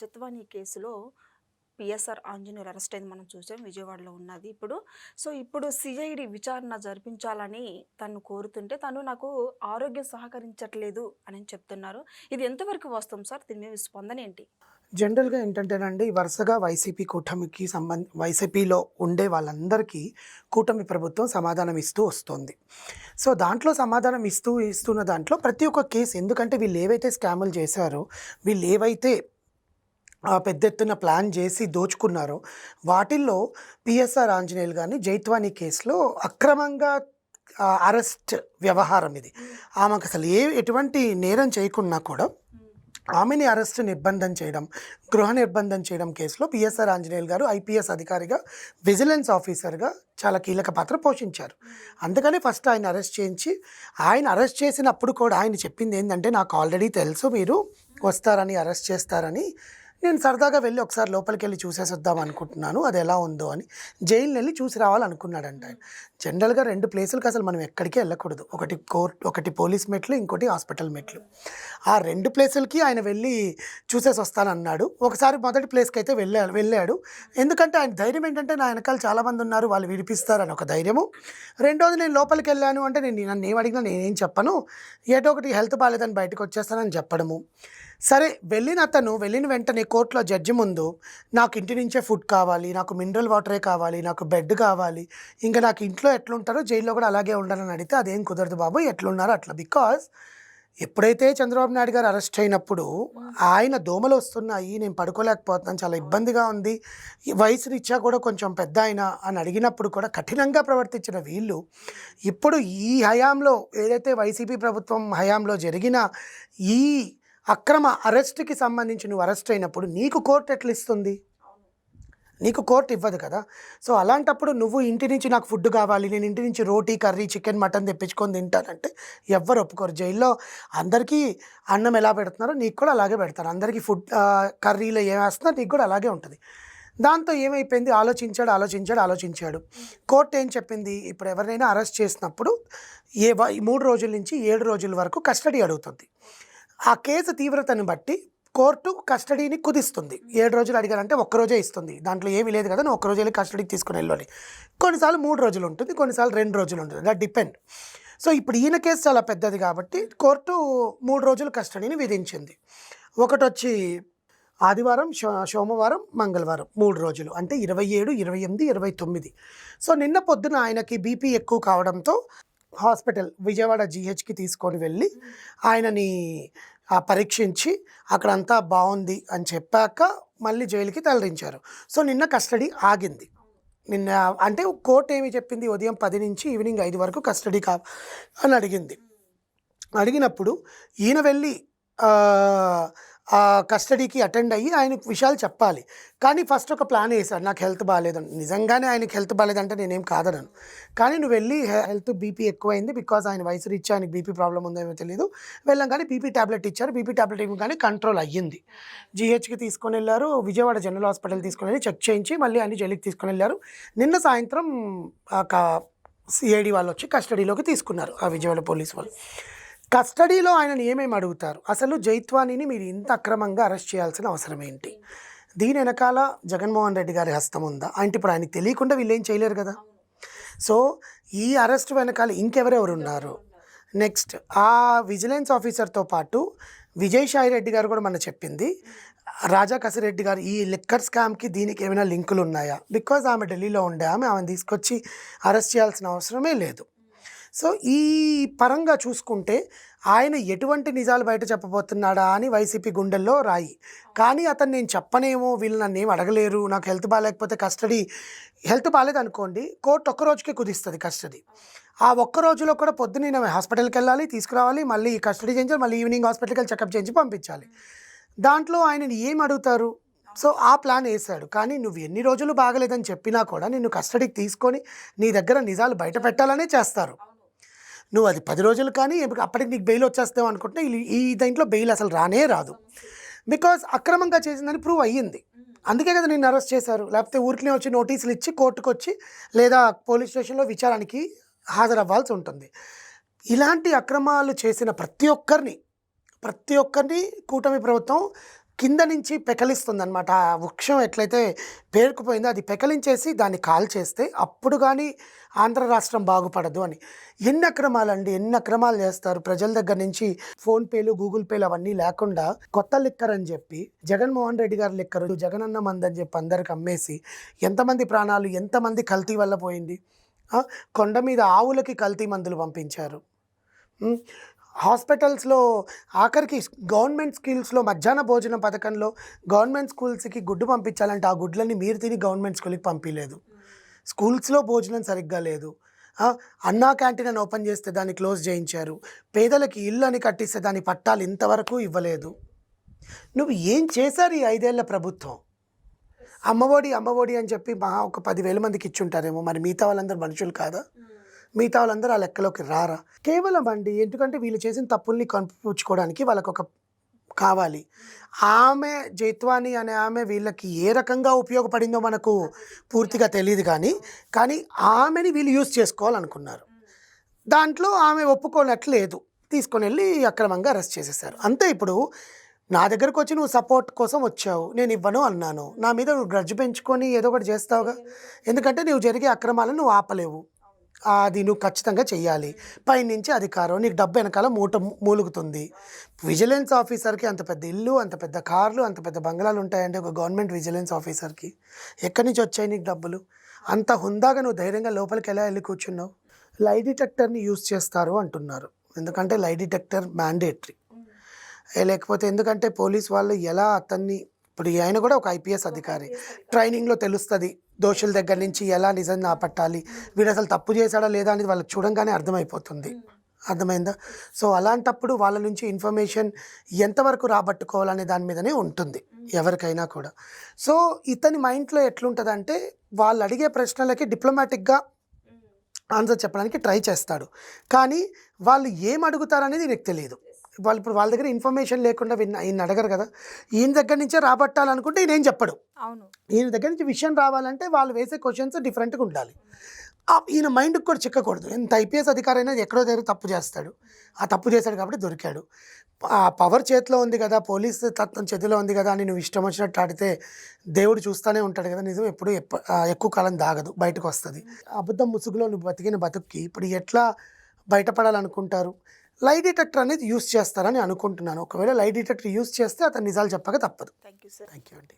జత్వానీ కేసులో PSR Anjaneyulu arrest అయింది మనం చూసాం. విజయవాడలో ఉన్నది ఇప్పుడు. ఇప్పుడు సిఐడి విచారణ జరిపించాలని తను కోరుతుంటే, తను నాకు ఆరోగ్యం సహకరించట్లేదు అని చెప్తున్నారు. ఇది ఎంతవరకు వాస్తవం సార్? దీని మీద స్పందన ఏంటి? జనరల్‌గా ఏంటంటేనండి, వరుసగా వైసీపీ కూటమికి వైసీపీలో ఉండే వాళ్ళందరికీ కూటమి ప్రభుత్వం సమాధానం ఇస్తూ వస్తోంది. సో, దాంట్లో సమాధానం ఇస్తున్న దాంట్లో ప్రతి ఒక్క కేసు, ఎందుకంటే వీళ్ళేవైతే స్కాములు చేశారో, వీళ్ళేవైతే పెద్ద ఎత్తున ప్లాన్ చేసి దోచుకున్నారో, వాటిల్లో పిఎస్ఆర్ ఆంజనేయులు గారిని జైత్వానీ కేసులో అక్రమంగా అరెస్ట్ వ్యవహారం ఇది. ఆమెకసలు ఎటువంటి నేరం చేయకున్నా కూడా ఆమెని అరెస్ట్ నిర్బంధం చేయడం, గృహ నిర్బంధం చేయడం కేసులో పిఎస్ఆర్ ఆంజనేయులు గారు ఐపీఎస్ అధికారిగా, విజిలెన్స్ ఆఫీసర్గా చాలా కీలక పాత్ర పోషించారు. అందుకని ఫస్ట్ ఆయన అరెస్ట్ చేయించి, ఆయన అరెస్ట్ చేసినప్పుడు కూడా ఆయన చెప్పింది ఏంటంటే, నాకు ఆల్రెడీ తెలుసు మీరు వస్తారని, అరెస్ట్ చేస్తారని. నేను సరదాగా వెళ్ళి ఒకసారి లోపలికి వెళ్ళి చూసేసి వద్దాం అనుకుంటున్నాను, అది ఎలా ఉందో అని. జైలుని వెళ్ళి చూసి రావాలనుకున్నాడంట ఆయన. జనరల్గా 2 ప్లేసులకు అసలు మనం ఎక్కడికి వెళ్ళకూడదు. ఒకటి కోర్ట్, ఒకటి పోలీస్ మెట్లు, ఇంకోటి హాస్పిటల్ మెట్లు. ఆ 2 ప్లేసులకి ఆయన వెళ్ళి చూసేసి వస్తానన్నాడు. ఒకసారి మొదటి ప్లేస్కి అయితే వెళ్ళాడు. ఎందుకంటే ఆయన ధైర్యం ఏంటంటే, నా వెనకాల చాలామంది ఉన్నారు, వాళ్ళు విడిపిస్తారని ఒక ధైర్యము. రెండోది, నేను లోపలికి వెళ్ళాను అంటే నన్ను ఏం అడిగినా నేనేం చెప్పను, ఏదో ఒకటి హెల్త్ బాగాలేదని బయటకు వచ్చేస్తానని చెప్పడము. సరే, వెళ్ళిన వెంటనే కోర్టులో జడ్జి ముందు, నాకు ఇంటి నుంచే ఫుడ్ కావాలి, నాకు మినరల్ వాటరే కావాలి, నాకు బెడ్ కావాలి, ఇంకా నాకు ఇంట్లో ఎట్లుంటారో జైల్లో కూడా అలాగే ఉండాలని అడిగితే, అదేం కుదరదు బాబు, ఎట్లున్నారో అట్లా. బికాజ్ ఎప్పుడైతే చంద్రబాబు నాయుడు గారు అరెస్ట్ అయినప్పుడు ఆయన దోమలు వస్తున్నాయి, నేను పడుకోలేకపోతున్నాను, చాలా ఇబ్బందిగా ఉంది, వయసు రీత్యా కూడా కొంచెం పెద్ద ఆయన అని అడిగినప్పుడు కూడా కఠినంగా ప్రవర్తించిన వీళ్ళు, ఇప్పుడు ఈ హయాంలో ఏదైతే వైసీపీ ప్రభుత్వం హయాంలో జరిగిన ఈ అక్రమ అరెస్ట్కి సంబంధించి నువ్వు అరెస్ట్ అయినప్పుడు నీకు కోర్టు ఎట్లా ఇస్తుంది? నీకు కోర్టు ఇవ్వదు కదా. సో అలాంటప్పుడు నువ్వు ఇంటి నుంచి నాకు ఫుడ్ కావాలి, నేను ఇంటి నుంచి రోటీ, కర్రీ, చికెన్, మటన్ తెప్పించుకొని తింటానంటే ఎవ్వరు ఒప్పుకోరు. జైల్లో అందరికీ అన్నం ఎలా పెడుతున్నారో నీకు కూడా అలాగే పెడతారు. అందరికీ ఫుడ్ కర్రీలో ఏం వేస్తున్నారో నీకు కూడా అలాగే ఉంటుంది. దాంతో ఏమైపోయింది, ఆలోచించాడు. కోర్టు ఏం చెప్పింది, ఇప్పుడు ఎవరినైనా అరెస్ట్ చేసినప్పుడు 3 రోజుల నుంచి 7 రోజుల వరకు కస్టడీ అడుగుతుంది. ఆ కేసు తీవ్రతను బట్టి కోర్టు కస్టడీని కుదిస్తుంది. 7 రోజులు అడిగారంటే ఒక్కరోజే ఇస్తుంది. దాంట్లో ఏమీ లేదు కదా, నువ్వు ఒక్కరోజు వెళ్ళి కస్టడీకి తీసుకుని వెళ్ళాలి. కొన్నిసార్లు 3 రోజులు ఉంటుంది, కొన్నిసార్లు 2 రోజులు ఉంటుంది. That depend. సో ఇప్పుడు ఈయన కేసు చాలా పెద్దది కాబట్టి కోర్టు 3 రోజులు కస్టడీని విధించింది. ఒకటొచ్చి ఆదివారం, సోమవారం, మంగళవారం 3 రోజులు, అంటే 27, 28, 29. సో నిన్న పొద్దున ఆయనకి బీపీ ఎక్కువ కావడంతో హాస్పిటల్ విజయవాడ జీహెచ్కి తీసుకొని వెళ్ళి ఆయనని పరీక్షించి అక్కడంతా బాగుంది అని చెప్పాక మళ్ళీ జైలుకి తరలించారు. సో నిన్న కస్టడీ ఆగింది. నిన్న అంటే కోర్టు ఏమి చెప్పింది, ఉదయం 10 నుంచి ఈవినింగ్ 5 వరకు కస్టడీ అని అడిగినప్పుడు ఈయన వెళ్ళి కస్టడీకి అటెండ్ అయ్యి ఆయనకు విషయాలు చెప్పాలి. కానీ ఫస్ట్ ఒక ప్లాన్ వేశాడు, నాకు హెల్త్ బాగాలేదని. నిజంగానే ఆయనకి హెల్త్ బాగాలేదంటే నేనేం కాదనను, కానీ నువ్వు వెళ్ళి హెల్త్ బీపీ ఎక్కువైంది, బికాజ్ ఆయన వయసు రీత్యా ఆయనకి బీపీ ప్రాబ్లం ఉందేమో తెలియదు, వెళ్ళాం కానీ బీపీ ట్యాబ్లెట్ ఇచ్చారు. బీపీ ట్యాబ్లెట్ ఇవ్వగానే కంట్రోల్ అయ్యింది. జీహెచ్కి తీసుకొని వెళ్ళారు, విజయవాడ జనరల్ హాస్పిటల్ తీసుకొని వెళ్ళి చెక్ చేయించి మళ్ళీ అన్ని జైలుకి తీసుకొని వెళ్ళారు. నిన్న సాయంత్రం సిఐడి వాళ్ళు వచ్చి కస్టడీలోకి తీసుకున్నారు, ఆ విజయవాడ పోలీసు వాళ్ళు. కస్టడీలో ఆయనని ఏమేమి అడుగుతారు, అసలు జైత్వానీని మీరు ఇంత అక్రమంగా అరెస్ట్ చేయాల్సిన అవసరం ఏంటి, దీని వెనకాల జగన్మోహన్ రెడ్డి గారి హస్తం ఉందా అంటే, ఇప్పుడు ఆయనకి తెలియకుండా వీళ్ళు ఏం చేయలేరు కదా. సో ఈ అరెస్ట్ వెనకాల ఇంకెవరెవరు ఉన్నారు? నెక్స్ట్ ఆ విజిలెన్స్ ఆఫీసర్తో పాటు విజయసాయి రెడ్డి గారు కూడా మన చెప్పింది, రాజా కసిరెడ్డి గారు ఈ లిక్కర్ స్కామ్కి దీనికి ఏమైనా లింకులు ఉన్నాయా? బికాజ్ ఆమె ఢిల్లీలో ఉండే ఆమెను తీసుకొచ్చి అరెస్ట్ చేయాల్సిన అవసరమే లేదు. సో ఈ పరంగా చూసుకుంటే ఆయన ఎటువంటి నిజాలు బయట చెప్పబోతున్నాడా అని వైసీపీ గుండెల్లో రాయి. కానీ అతను నేను చెప్పనేమో, వీళ్ళు నన్ను ఏం అడగలేరు, నాకు హెల్త్ బాగాలేకపోతే హెల్త్ బాగాలేదనుకోండి, కోర్టు ఒక్క రోజుకే కుదిస్తుంది కస్టడీ. ఆ ఒక్క రోజులో కూడా పొద్దున్న హాస్పిటల్కి వెళ్ళాలి, తీసుకురావాలి, మళ్ళీ కస్టడీ చేయించాలి, మళ్ళీ ఈవినింగ్ హాస్పిటల్కి వెళ్ళి చెకప్ చేయించి పంపించాలి. దాంట్లో ఆయనని ఏం అడుగుతారు? సో ఆ ప్లాన్ వేశాడు. కానీ నువ్వు ఎన్ని రోజులు బాగలేదని చెప్పినా కూడా నిన్ను కస్టడీకి తీసుకొని నీ దగ్గర నిజాలు బయట పెట్టాలనే చేస్తారు. నువ్వు అది 10 రోజులు కానీ అప్పటికి నీకు బెయిల్ వచ్చేస్తావు అనుకుంటున్నా, ఈ దీంట్లో బెయిల్ అసలు రాదు. బికాజ్ అక్రమంగా చేసిందని ప్రూవ్ అయ్యింది. అందుకే కదా నిన్ను అరెస్ట్ చేశారు. లేకపోతే ఊరికనే వచ్చి నోటీసులు ఇచ్చి కోర్టుకు వచ్చి లేదా పోలీస్ స్టేషన్లో విచారానికి హాజరవ్వాల్సి ఉంటుంది. ఇలాంటి అక్రమాలు చేసిన ప్రతి ఒక్కరిని కూటమి ప్రభుత్వం కింద నుంచి పెకలిస్తుందనమాట. ఆ వృక్షం ఎట్లయితే పేరుకుపోయిందో అది పెకలించేసి దాన్ని కాల్చేస్తే అప్పుడు గానీ ఆంధ్ర రాష్ట్రం బాగుపడదు అని. ఎన్ని అక్రమాలండి, ఎన్ని అక్రమాలు చేస్తారు. ప్రజల దగ్గర నుంచి ఫోన్‌పేలు, గూగుల్ పేలు అవన్నీ లేకుండా కొత్త లిక్కర్ అని చెప్పి జగన్మోహన్ రెడ్డి గారి లిక్కరు, జగనన్న మందని చెప్పి అందరికి అమ్మేసి ఎంతమంది ప్రాణాలు, ఎంతమంది కల్తీ వల్ల పోయింది. కొండ మీద ఆవులకి కల్తీ మందులు పంపించారు. హాస్పిటల్స్‌లో ఆఖరికి గవర్నమెంట్ స్కూల్స్‌లో మధ్యాహ్న భోజన పథకంలో గవర్నమెంట్ స్కూల్స్‌కి గుడ్డు పంపించాలంటే ఆ గుడ్లని మీరు తిని గవర్నమెంట్ స్కూల్‌కి పంపియలేదు. స్కూల్స్‌లో భోజనం సరిగ్గా లేదు. అన్నా క్యాంటీన్ అని ఓపెన్ చేస్తే దాన్ని క్లోజ్ చేయించారు. పేదలకి ఇల్లు అని కట్టిస్తే దాని పట్టాలు ఇంతవరకు ఇవ్వలేదు. నువ్వు ఏం చేశారు ఈ 5 ఏళ్ల ప్రభుత్వం? అమ్మఒడి అని చెప్పి మహా ఒక 10,000 మందికి ఇచ్చుంటారేమో. మరి మిగతా వాళ్ళందరూ మనుషులు కాదా? మిగతా వాళ్ళందరూ ఆ లెక్కలోకి రారా? కేవలం అండి ఎందుకంటే వీళ్ళు చేసిన తప్పుల్ని కప్పిపుచ్చుకోవడానికి వాళ్ళకొక కావాలి. ఆమె జైత్వాని అనే ఆమె వీళ్ళకి ఏ రకంగా ఉపయోగపడిందో మనకు పూర్తిగా తెలీదు కానీ ఆమెని వీళ్ళు యూజ్ చేసుకోవాలనుకున్నారు. దాంట్లో ఆమె ఒప్పుకోనట్లేదు. తీసుకొనెళ్ళి అక్రమంగా అరెస్ట్ చేసేసారు. అంతే. ఇప్పుడు నా దగ్గరకు వచ్చి నువ్వు సపోర్ట్ కోసం వచ్చావు, నేను ఇవ్వను అన్నాను. నా మీద నువ్వు గ్రడ్జ్ పెంచుకొని ఏదో ఒకటి చేస్తావుగా. ఎందుకంటే నువ్వు జరిగే అక్రమాలను నువ్వు ఆపలేవు. అది నువ్వు ఖచ్చితంగా చెయ్యాలి. పైనుంచి అధికారం, నీకు డబ్బు వెనకాల మూలుగుతుంది. విజిలెన్స్ ఆఫీసర్‌కి అంత పెద్ద ఇల్లు, అంత పెద్ద కార్లు, అంత పెద్ద బంగ్లాలు ఉంటాయండి ఒక గవర్నమెంట్ విజిలెన్స్ ఆఫీసర్‌కి. ఎక్కడి నుంచి వచ్చాయి నీకు డబ్బులు? అంత హుందాగా నువ్వు ధైర్యంగా లోపలికి ఎలా వెళ్ళి కూర్చున్నావు? లై డిటెక్టర్‌ని యూజ్ చేస్తారు అంటున్నారు. ఎందుకంటే లై డిటెక్టర్ మ్యాండేటరీ. లేకపోతే ఎందుకంటే పోలీస్ వాళ్ళు ఎలా అతన్ని, ఇప్పుడు ఆయన కూడా ఒక ఐపీఎస్ అధికారి, ట్రైనింగ్‌లో తెలుస్తుంది దోషుల దగ్గర నుంచి ఎలా నిజం పట్టాలి, వీడు అసలు తప్పు చేశాడా లేదా అనేది వాళ్ళకి చూడంగానే అర్థమైపోతుంది. అర్థమైందా? సో అలాంటప్పుడు వాళ్ళ నుంచి ఇన్ఫర్మేషన్ ఎంతవరకు రాబట్టుకోవాలనే దాని మీదనే ఉంటుంది ఎవరికైనా కూడా. సో ఇతని మైండ్లో ఎట్లుంటుందంటే వాళ్ళు అడిగే ప్రశ్నలకి డిప్లొమాటిక్గా ఆన్సర్ చెప్పడానికి ట్రై చేస్తాడు. కానీ వాళ్ళు ఏం అడుగుతారనేది నీకు తెలియదు. వాళ్ళు ఇప్పుడు వాళ్ళ దగ్గర ఇన్ఫర్మేషన్ లేకుండా ఈయన అడగరు కదా. ఈయన దగ్గర నుంచే రాబట్టాలనుకుంటే ఈయన ఏం చెప్పడు. అవును. ఈయన దగ్గర నుంచి విషయం రావాలంటే వాళ్ళు వేసే క్వశ్చన్స్ డిఫరెంట్గా ఉండాలి. ఈయన మైండ్కి కూడా చిక్కకూడదు. ఎంత ఐపీఎస్ అధికారి అయినా ఎక్కడో దగ్గర తప్పు చేస్తాడు. ఆ తప్పు చేశాడు కాబట్టి దొరికాడు. ఆ పవర్ చేతిలో ఉంది కదా, పోలీస్ తత్వం చేతిలో ఉంది కదా అని నువ్వు ఇష్టం వచ్చినట్టు ఆడితే దేవుడు చూస్తూనే ఉంటాడు కదా. నిజం ఎప్పుడు ఎక్కువ కాలం దాగదు, బయటకు వస్తుంది. అబద్ధం ముసుగులో నువ్వు బతికిన బతుక్కి ఇప్పుడు ఎట్లా బయటపడాలనుకుంటారు? లై డిటెక్టర్ అనేది యూస్ చేస్తారని అనుకుంటున్నాను. ఒకవేళ లై డిటెక్టర్ యూస్ చేస్తే అతను నిజాలు చెప్పక తప్పదు. Thank you sir. Thank you అండి.